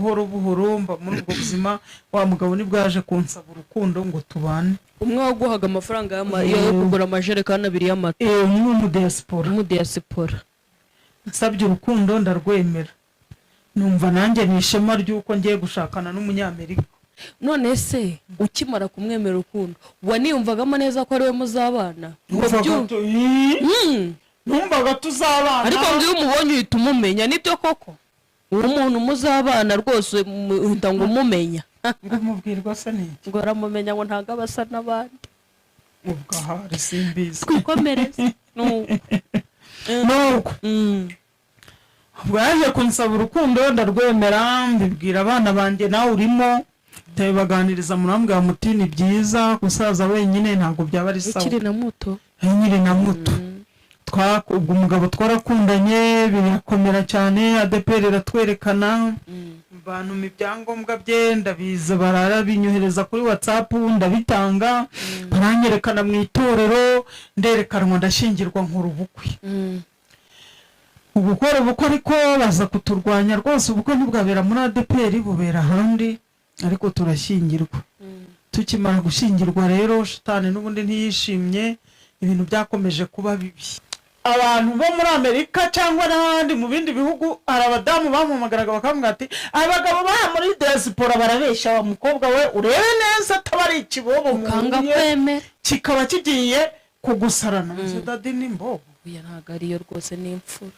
buhoro buhoro mba muri ubwo buzima. Wa mugabo nibwo yaje kunsaba urukundo ngo tubane. umwe waguhaga amafaranga yo kugura amajerekani 2 y'amata umwe mu diaspora nsabye urukundo ndarwemera, numva nanjye nishema ryuko ngiye gushakana n'umunyamerika. none se ukimara kumwemera urukundo waniyumvagamo neza ko ari we muzabana? Numvaga tuzabana, ariko ngiyo umubonye uhita umumenya. Nibyo koko uwo muntu muzabana rwose uhita ngo umumenya? ngo mubwirwa se n'iki? ngo aramumenya ngo ntago abasa n'abandi. ubwo ahari simbizi, twikomereze. nuko ubwo yaje kunsaba urukundo ndarwemera, mbibwira abana banjye nawe urimo, baganiriza murambwira muti ni byiza gusaza wenyine ntabwo byaba ari sawa. Ukiri na muto? Nkiri na muto. Ubwo umugabo twarakundanye birakomera cyane, ADPR iratwerekana, bantu mu byangombwa bye ndabiza, barara binyohereza kuri WhatsApp ndabitanga, baranyerekana mu itorero, nderekanwa ndashingirwa nkora ubukwe. Ubukwe ariko baza kuturwanya rwose, ubukwe ntibwabera muri ADPR bubera ahandi, ariko turashyingirwa. Tukimara gushingirwa rero shitani n'ubundi ntiyishimye, ibintu byakomeje kuba bibi. Abantu bo muri Amerika cyangwa n'ahandi mu bindi bihugu hari abadamu bampamagaraga bakambwira ati abagabo ba muri diaspora barabesha, wa mukobwa we urebe neza atabari ikibobo ukanga kwemera kikaba kigiye kugusarana. Dadi ni mbobo. Uya ntago ariyo rwose n'imfura.